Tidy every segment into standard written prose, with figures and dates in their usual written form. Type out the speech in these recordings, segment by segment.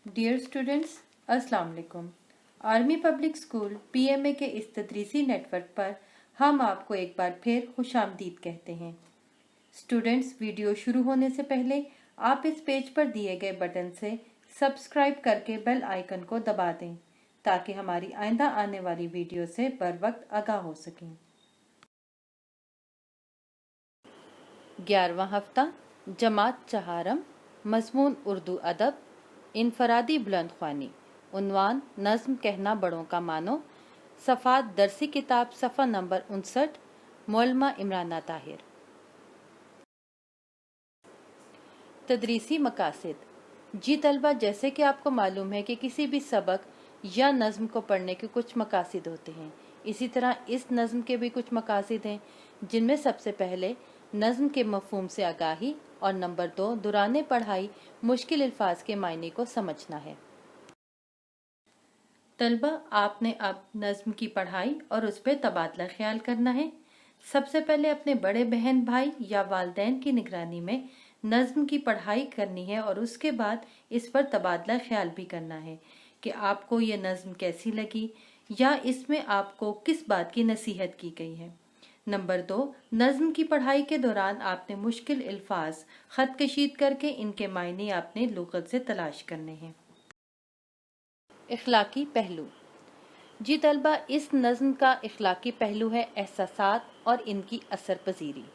Dear students, अस्सलाम वालेकुम। Army public school PMA के इस तदरीसी नेटवर्क पर हम आपको एक बार फिर खुशामदीद कहते हैं। स्टूडेंट्स, वीडियो शुरू होने से पहले आप इस पेज पर दिए गए बटन से सब्सक्राइब करके बेल आइकन को दबा दें ताकि हमारी आइंदा आने वाली वीडियो से बर वक्त आगाह हो सकें। 11वां हफ्ता जमात चहारम, मज़मून उर्दू अदब, इनफरादी बुलंद ख्वानी। उन्वान नज़्म कहना बड़ों का मानो। सफ़ात दरसी किताब सफ़ा नंबर 59। मौलमा इमराना ताहिर। तदरीसी मकासिद। जी तलबा, जैसे कि आपको मालूम है कि किसी भी सबक या नज़्म को पढ़ने के कुछ मकासिद होते हैं, इसी तरह इस नज़्म के भी कुछ मकासिद हैं, जिनमें सबसे पहले नज़्म के मफ़हूम से आगाही और नंबर 2 दौरान पढ़ाई मुश्किल अल्फाज के मायने को समझना है। तलबा, आपने अब नज़्म की पढ़ाई और उस पर तबादला ख्याल करना है। सबसे पहले अपने बड़े बहन भाई या वालदैन की निगरानी में नज़्म की पढ़ाई करनी है और उसके बाद इस पर तबादला ख्याल भी करना है कि आपको ये नज़्म कैसी लगी या इसमें आपको किस बात की नसीहत की गई है। नंबर 2, नज़्म की पढ़ाई के दौरान आपने मुश्किल अल्फाज ख़त कशीद करके इनके मायने आपने लुग़त से तलाश करने हैं। इखलाकी पहलू। जी तलबा, इस नज़्म का इखलाकी पहलू है एहसासात और इनकी असर पजीरी,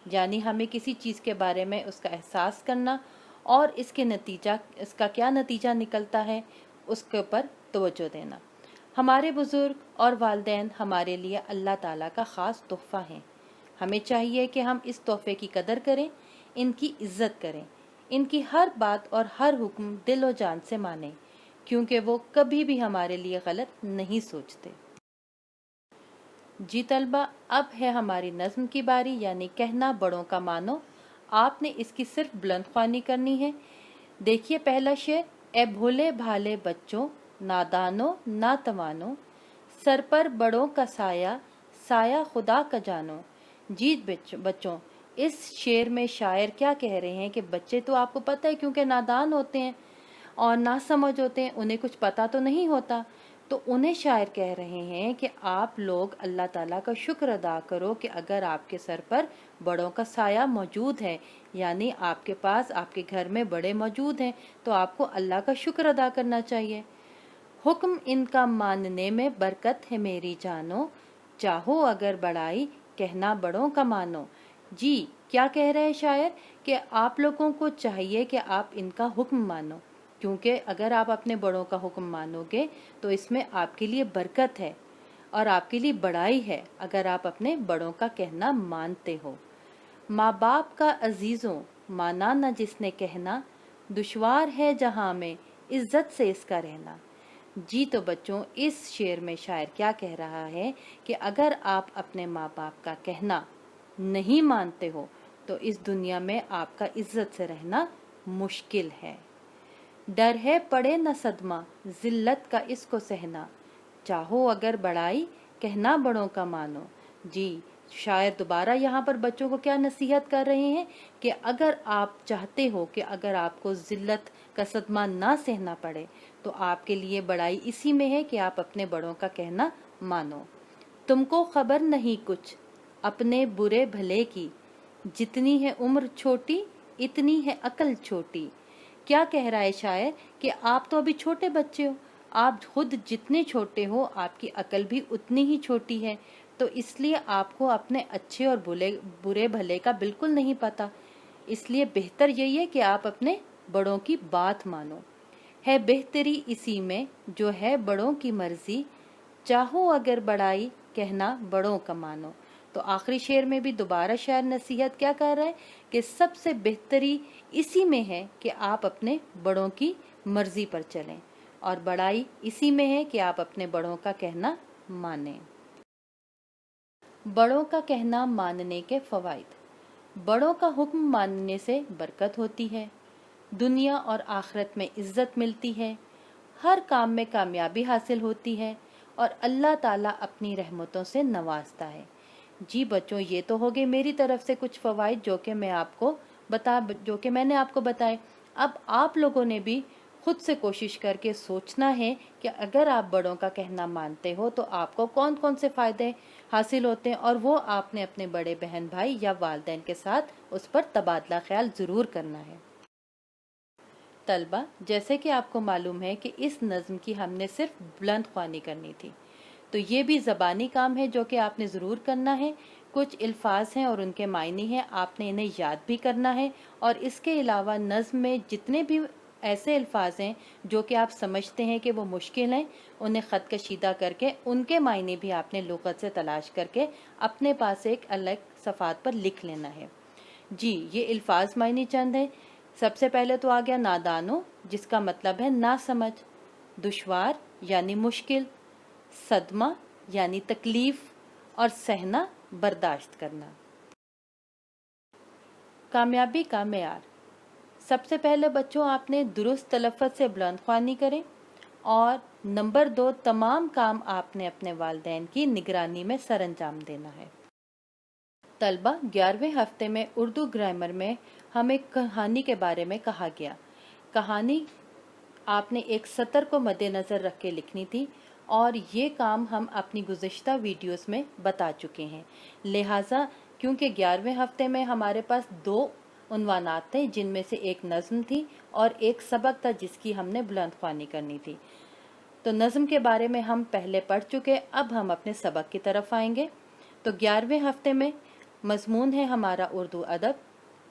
यानी हमें किसी चीज़ के बारे में उसका एहसास करना और इसका क्या नतीजा निकलता है उसके ऊपर तवज्जो देना। हमारे बुज़ुर्ग और वालिदैन हमारे लिए अल्लाह ताला का ख़ास तोहफ़ा हैं। हमें चाहिए कि हम इस तोहफ़े की कदर करें, इनकी इज़्ज़त करें, इनकी हर बात और हर हुक्म दिल और जान से मानें, क्योंकि वो कभी भी हमारे लिए गलत नहीं सोचते। जी तलबा, अब है हमारी नज़्म की बारी, यानी कहना बड़ों का मानो। आपने इसकी सिर्फ बुलंद ख्वानी करनी है। देखिए पहला शेर। ए भोले भाले बच्चों, नादानो ना तवानो, सर पर बड़ों का साया, साया खुदा का जानो। जी बच्चों, इस शेर में शायर क्या कह रहे हैं कि बच्चे तो आपको पता है क्योंकि नादान होते हैं और ना समझ होते हैं, उन्हें कुछ पता तो नहीं होता, तो उन्हें शायर कह रहे हैं कि आप लोग अल्लाह ताला का शुक्र अदा करो कि अगर आपके सर पर बड़ों का साया मौजूद है, यानी आपके पास आपके घर में बड़े मौजूद हैं, तो आपको अल्लाह का शुक्र अदा करना चाहिए। हुक्म इनका मानने में बरकत है मेरी जानो, चाहो अगर बड़ाई कहना बड़ों का मानो। जी, क्या कह रहे हैं शायर कि आप लोगों को चाहिए कि आप इनका हुक्म मानो, क्योंकि अगर आप अपने बड़ों का हुक्म मानोगे तो इसमें आपके लिए बरकत है और आपके लिए बड़ाई है अगर आप अपने बड़ों का कहना मानते हो। माँ बाप का अजीज़ों, माना न जिसने कहना, दुश्वार है जहाँ में इज्जत से इसका रहना। जी तो बच्चों, इस शेर में शायर क्या कह रहा है कि अगर आप अपने माँ बाप का कहना नहीं मानते हो तो इस दुनिया में आपका इज्जत से रहना मुश्किल है। डर है पड़े न सदमा, जिल्लत का इसको सहना, चाहो अगर बड़ाई कहना बड़ों का मानो। जी, शायर दोबारा यहाँ पर बच्चों को क्या नसीहत कर रहे हैं कि अगर आप चाहते हो कि अगर आपको जिल्लत का सदमा ना सहना पड़े तो आपके लिए बड़ाई इसी में है कि आप अपने बड़ों का कहना मानो। तुमको खबर नहीं कुछ अपने बुरे भले की, जितनी है उम्र छोटी इतनी है अकल छोटी। क्या कह रहा है शायर कि आप तो अभी छोटे बच्चे हो, आप खुद जितने छोटे हो आपकी अकल भी उतनी ही छोटी है, तो इसलिए आपको अपने अच्छे और बुरे भले का बिल्कुल नहीं पता। इसलिए बेहतर यही है कि आप अपने बड़ों की बात मानो। है बेहतरी इसी में जो है बड़ों की मर्जी, चाहो अगर बड़ाई कहना बड़ों का मानो। तो आखिरी शेर में भी दोबारा शायर नसीहत क्या कर रहा है कि सबसे बेहतरी इसी में है कि आप अपने बड़ों की मर्जी पर चलें और बड़ाई इसी में है कि आप अपने बड़ों का कहना मानें। बड़ों का कहना मानने के फवाइद। बड़ों का हुक्म मानने से बरकत होती है, दुनिया और आखिरत में इज्जत मिलती है, हर काम में कामयाबी हासिल होती है और अल्लाह ताला अपनी रहमतों से नवाजता है। जी बच्चों, ये तो हो गए मेरी तरफ से कुछ फवाइद जो कि मैंने आपको बताए। अब आप लोगों ने भी खुद से कोशिश करके सोचना है कि अगर आप बड़ों का कहना मानते हो तो आपको कौन कौन से फ़ायदे हासिल होते हैं, और वो आपने अपने बड़े बहन भाई या वालिदैन के साथ उस पर तबादला ख्याल ज़रूर करना है। तलबा, जैसे कि आपको मालूम है कि इस नज़्म की हमने सिर्फ बुलंद ख्वानी करनी थी, तो ये भी ज़बानी काम है जो कि आपने ज़रूर करना है। कुछ अल्फाज हैं और उनके मायने हैं, आपने इन्हें याद भी करना है। और इसके अलावा नज़्म में जितने भी ऐसे अल्फाज हैं जो कि आप समझते हैं कि वो मुश्किल हैं, उन्हें ख़त कशीदा करके उनके मायने भी आपने लुग़त से तलाश करके अपने पास एक अलग सफ़ात पर लिख लेना है। जी, ये अल्फाज मायने चंद हैं। सबसे पहले तो आ गया नादानो, जिसका मतलब है ना समझ, दुश्वार यानी मुश्किल, सदमा यानी तकलीफ, और सहना बर्दाश्त करना। कामयाबी का मेयार। सबसे पहले बच्चों आपने दुरुस्त तलफ़्फ़ुज़ से बुलंद ख्वानी करें, और नंबर 2, तमाम काम आपने अपने वालिदैन की निगरानी में सरअंजाम देना है। तलबा, 11वें हफ्ते में उर्दू ग्रामर में हमें कहानी के बारे में कहा गया। कहानी आपने एक सतर को मद्देनज़र रख के लिखनी थी, और ये काम हम अपनी गुज़िश्ता वीडियोस में बता चुके हैं। लिहाजा क्योंकि 11वें हफ्ते में हमारे पास 2 उन्वानात थे, जिनमें से एक नज़्म थी और एक सबक था जिसकी हमने बुलंद ख्वानी करनी थी। तो नज़्म के बारे में हम पहले पढ़ चुके, अब हम अपने सबक की तरफ आएंगे। तो 11वें हफ्ते में मज़मून है हमारा उर्दू अदब,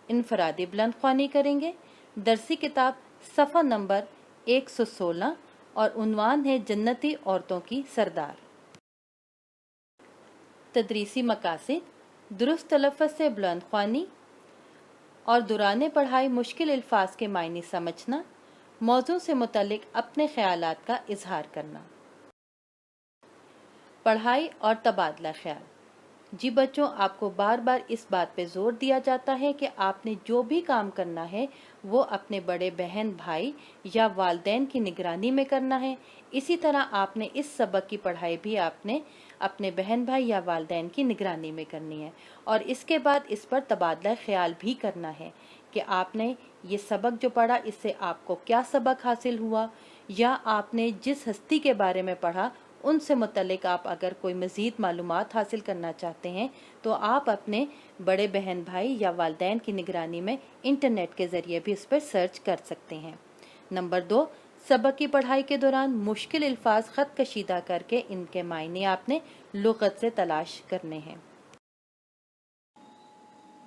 इनफरादी बुलंद ख्वानी करेंगे। दरसी किताब सफ़ा नंबर 116 और उन्वान है जन्नती औरतों की सरदार। तदरीसी मकासिद, दुरुस्त तलफ़्फ़ुज़ से बुलंद ख्वानी और दुराने पढ़ाई मुश्किल अल्फाज के मायने समझना, मौजू से मुतल्लिक अपने ख्यालात का इजहार करना। पढ़ाई और तबादला ख्याल। जी बच्चों, आपको बार बार इस बात पे जोर दिया जाता है कि आपने जो भी काम करना है वो अपने बड़े बहन भाई या वालिदैन की निगरानी में करना है। इसी तरह आपने इस सबक की पढ़ाई भी आपने अपने बहन भाई या वालिदैन की निगरानी में करनी है, और इसके बाद इस पर तबादला ख्याल भी करना है कि आपने ये सबक जो पढ़ा इससे आपको क्या सबक हासिल हुआ, या आपने जिस हस्ती के बारे में पढ़ा उनसे मुतल्लिक आप अगर कोई मज़ीद मालूमात हासिल करना चाहते हैं तो आप अपने बड़े बहन भाई या वालिदैन की निगरानी में इंटरनेट के ज़रिए भी इस पर सर्च कर सकते हैं। नंबर 2, सबक की पढ़ाई के दौरान मुश्किल अल्फाज ख़त कशीदा करके इनके मायने आपने लुग़त से तलाश करने हैं।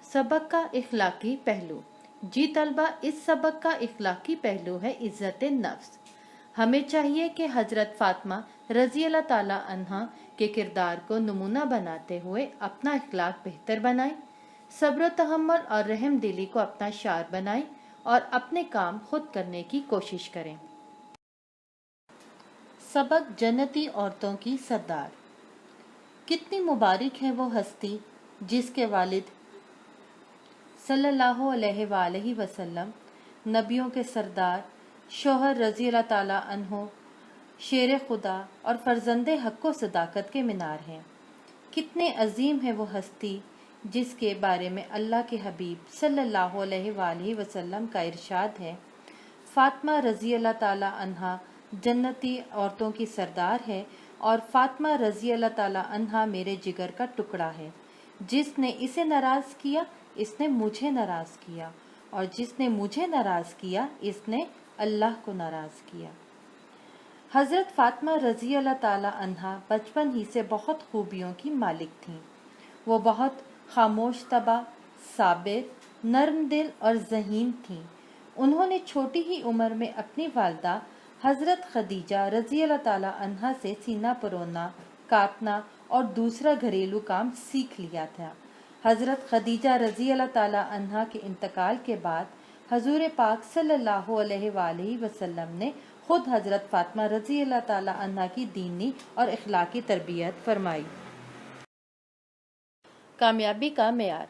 सबक का इखलाकी पहलू। जी तलबा, इस सबक का इखलाकी पहलू है इज़्ज़त नफ्स। हमें चाहिए कि हज़रत फ़ातिमा रज़ी अल्लाह ताला अन्हा के किरदार को नमूना बनाते हुए अपना इखलाक बेहतर बनाएं, सब्र तहम्मुल और रहम दिली को अपना शार बनाएं, और अपने काम खुद करने की कोशिश करें। सबक जन्नती औरतों की सरदार। कितनी मुबारक है वो हस्ती जिसके वालिद सल्लल्लाहु अलैहि वसल्लम नबियों के सरदार, शोहर रज़ी अल्लाह ताला अन्हो, शेर खुदा और फर्जंदे हक़ व सदाकत के मीनार हैं। कितने अजीम है वो हस्ती जिसके बारे में अल्लाह के हबीब सल्लल्लाहु अलैहि वसल्लम का इरशाद है, फ़ातिमा रज़ी अल्लाह ताला अन्हा जन्नती औरतों की सरदार है, और फ़ातिमा रज़ी अल्लाह ताला अन्हा मेरे जिगर का टुकड़ा है। जिसने इसे नाराज़ किया इसने मुझे नाराज़ किया, और जिसने मुझे नाराज़ किया इसने अल्लाह को नाराज़ किया। हज़रत फ़ातिमा रज़ी अल्लाह ताला अन्हा बचपन ही से बहुत खूबियों की मालिक थीं। वो बहुत खामोश तबा, साबिर, नर्म दिल और ज़हीन थीं। उन्होंने छोटी ही उम्र में अपनी वालदा हज़रत खदीजा रज़ी अल्लाह ताला अन्हा से सीना परोना, काटना और दूसरा घरेलू काम सीख लिया था। हज़रत खदीजा रज़ी अल्लाह ताला अन्हा के इंतकाल के बाद हजूर पाक सल्लल्लाहु अलैहि वसल्लम ने खुद हज़रत फ़ातिमा रज़ी अल्लाह ताला अन्हा की दीनी और इखलाकी तरबियत फरमाई। कामयाबी का मेयार।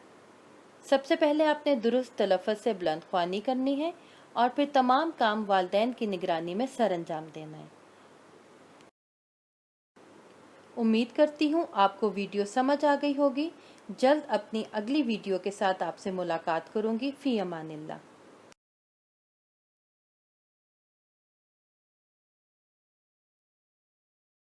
सबसे पहले आपने दुरुस्त तलफ़्फ़ुज़ से बुलंद ख्वानी करनी है, और फिर तमाम काम वालिदैन की निगरानी में सरअंजाम देना है। उम्मीद करती हूँ आपको वीडियो समझ आ गई होगी। जल्द अपनी अगली वीडियो के साथ आपसे मुलाकात करूँगी। फ़ी अमानिल्लाह।